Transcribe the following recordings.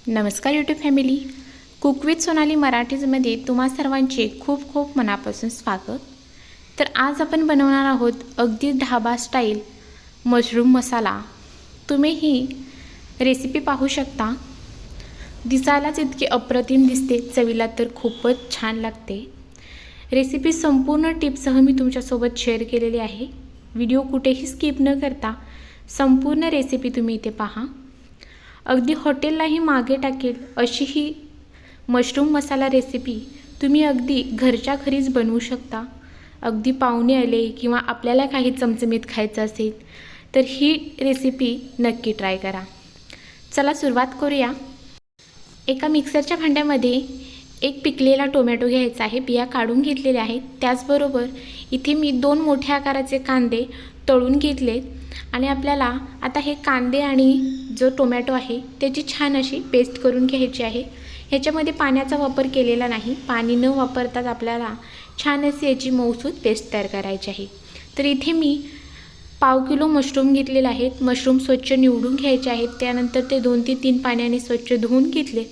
नमस्कार YouTube family, cook with Sonali मराठीजमध्ये तुम्हा सर्वांचे खूप खूप मनापासून स्वागत। तर आज आपण बनवणार आहोत अगदी ढाबा स्टाईल मशरूम मसाला। तुम्ही ही रेसिपी पाहू शकता। दिसायलाच इतकी अप्रतिम दिसते, चवीला तर खूपच छान लागते। रेसिपी संपूर्ण टिप्ससह मी तुमच्यासोबत शेअर केलेली आहे। व्हिडिओ कुठेही स्किप न करता संपूर्ण रेसिपी तुम्ही इथे पहा। अगदी हॉटेललाही मागे टाकेल अशी ही मशरूम मसाला रेसिपी तुम्ही अगदी घरच्या घरीच बनवू शकता। अगदी पाहुणे आले किंवा आपल्याला काही चमचमीत खायचं असेल तर ही रेसिपी नक्की ट्राय करा। चला सुरुवात करूया। एका मिक्सरच्या भांड्यामध्ये एक पिकलेला टोमॅटो घ्यायचा आहे, बिया काढून घेतलेल्या आहेत। त्याचबरोबर इथे मी 2 मोठ्या आकाराचे कांदे तळून घेतले आणि आपल्याला आता हे कांदे आणि जो टोमॅटो आहे त्याची छान अशी पेस्ट करून घ्यायची आहे। ह्याच्यामध्ये पाण्याचा वापर केलेला नाही, पाणी न वापरताच आपल्याला छान अशी याची मऊसूत पेस्ट तयार करायची आहे। तर इथे मी पाव किलो मशरूम घेतलेले आहेत। मशरूम स्वच्छ निवडून घ्यायचे आहेत, त्यानंतर ते 2 ते 3 पाण्याने स्वच्छ धुवून घेतले।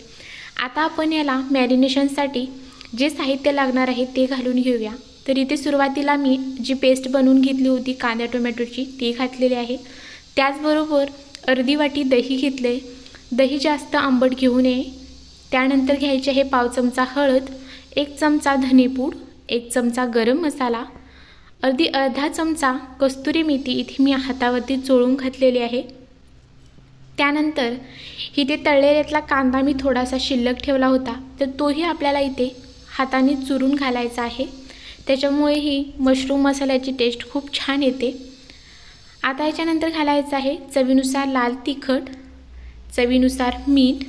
आता आपण याला मॅरिनेशनसाठी जे साहित्य लागणार आहे ते घालून घेऊया। तर इथे सुरुवातीला मी जी पेस्ट बनवून घेतली होती कांदा टोमॅटोची ती घातलेली आहे। त्याचबरोबर अर्धी वाटी दही घेतले। दही जास्त आंबट घेऊ नये। त्यानंतर घ्यायचे आहे पाव चमचा हळद, 1 चमचा धनेपूड, 1 चमचा गरम मसाला, अर्धा चमचा कस्तुरी मेथी इथे मी हातावरती चोळून घातलेली आहे। त्यानंतर इथे तळलेल्यातला कांदा मी थोडासा शिल्लक ठेवला होता, तर तोही आपल्याला इथे हाताने चुरून घालायचा आहे। त्याच्यामुळे ही मशरूम मसाल्याची टेस्ट खूप छान येते। आता याच्यानंतर घालायचं आहे चवीनुसार लाल तिखट, चवीनुसार मीठ,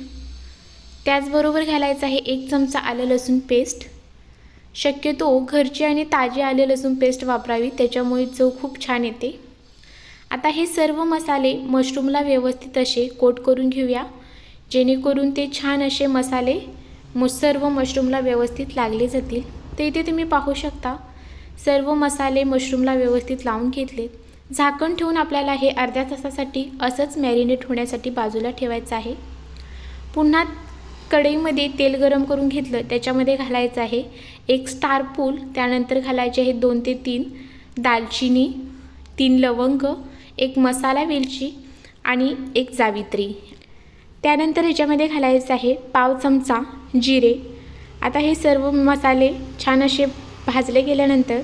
त्याचबरोबर घालायचं आहे 1 चमचा आलं लसूण पेस्ट। शक्यतो घरची आणि ताजी आलं लसूण पेस्ट वापरावी, त्याच्यामुळे चव खूप छान येते। आता हे सर्व मसाले मशरूमला व्यवस्थित असे कोट करून घेऊया, जेणेकरून ते छान असे मसाले सर्व मशरूमला व्यवस्थित लागले जातील। तर इथे तुम्ही पाहू शकता सर्व मसाले मशरूमला व्यवस्थित लावून घेतले। झाकण ठेवून आपल्याला हे अर्ध्या तासासाठी असंच मॅरिनेट होण्यासाठी बाजूला ठेवायचं आहे। पुन्हा कढईमध्ये तेल गरम करून घेतलं, त्याच्यामध्ये घालायचं आहे 1 स्टार फूल, त्यानंतर घालायचे आहे 2 ते 3 दालचिनी, 3 लवंग, 1 मसाला वेलची आणि 1 जावित्री। त्यानंतर ह्याच्यामध्ये घालायचं आहे पाव चमचा जिरे। आता हे सर्व मसाले छान असे भाजले गेल्यानंतर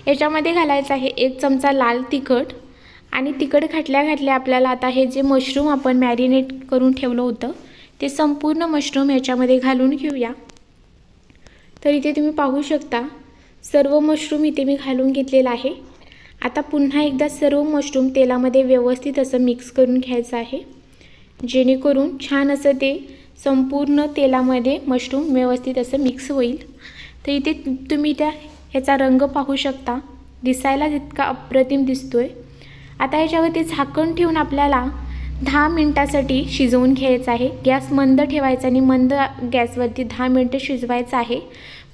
याच्यामध्ये घालायचं आहे 1 चमचा लाल तिखट आणि तिखट घातल्या आपल्याला आता हे जे मशरूम आपण मॅरिनेट करून ठेवलं होतं ते संपूर्ण मशरूम याच्यामध्ये घालून घेऊया। तर इथे तुम्ही पाहू शकता सर्व मशरूम इथे मी घालून घेतलेला आहे। आता पुन्हा एकदा सर्व मशरूम तेलामध्ये व्यवस्थित असं मिक्स करून घ्यायचं आहे, जेणेकरून छान असं ते संपूर्ण तेलामध्ये मशरूम व्यवस्थित असं मिक्स होईल। तर इथे तुम्ही ह्याचा रंग पाहू शकता, दिसायला इतका अप्रतिम दिसतोय। आता याच्यावरती झाकण ठेवून आपल्याला 10 मिनिटासाठी शिजवून घ्यायचं आहे। गॅस मंद ठेवायचा आणि मंद गॅसवरती 10 मिनिटं शिजवायचं आहे।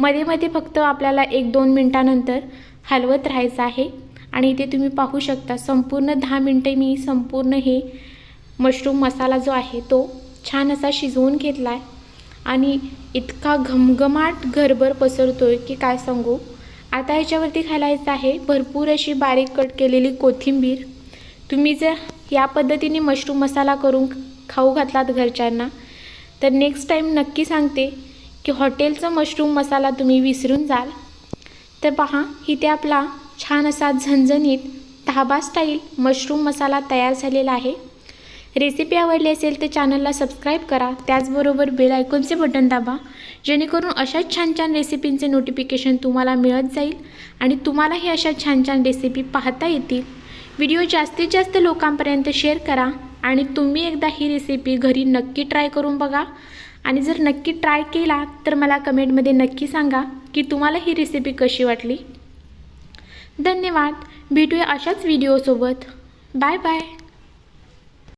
मध्ये मध्ये फक्त आपल्याला 1-2 मिनिटानंतर हलवत राहायचं आहे। आणि इथे तुम्ही पाहू शकता संपूर्ण 10 मिनिटे मी संपूर्ण हे मशरूम मसाला जो आहे तो छान असा शिजवून घेतला आहे आणि इतका घमघमाट घरभर पसरतोय की काय सांगू। आता याच्यावरती घालायचं आहे भरपूर अशी बारीक कट केलेली कोथिंबीर। तुम्ही जर या पद्धतीने मशरूम मसाला करून खाऊ घातलात घरच्यांना तर नेक्स्ट टाईम नक्की सांगते की हॉटेलचा मशरूम मसाला तुम्ही विसरून जाल। तर पहा इथे आपला छान असा झणझणीत ढाबा स्टाईल मशरूम मसाला तयार झालेला आहे। रेसिपी आवडली असेल तर चॅनलला सबस्क्राईब करा, त्याचबरोबर बेल आयकॉनचे बटन दाबा, जेणेकरून अशा छान छान रेसिपींचे नोटिफिकेशन तुम्हाला मिळत जाईल आणि तुम्हालाही अशा छान छान रेसिपी पाहता येतील। व्हिडिओ जास्तीत जास्त लोकांपर्यंत शेअर करा आणि तुम्ही एकदा ही रेसिपी घरी नक्की ट्राय करून बघा आणि जर नक्की ट्राय केला तर मला कमेंटमध्ये नक्की सांगा की तुम्हाला ही रेसिपी कशी वाटली। धन्यवाद। भेटूया अशाच व्हिडिओसोबत। Bye bye.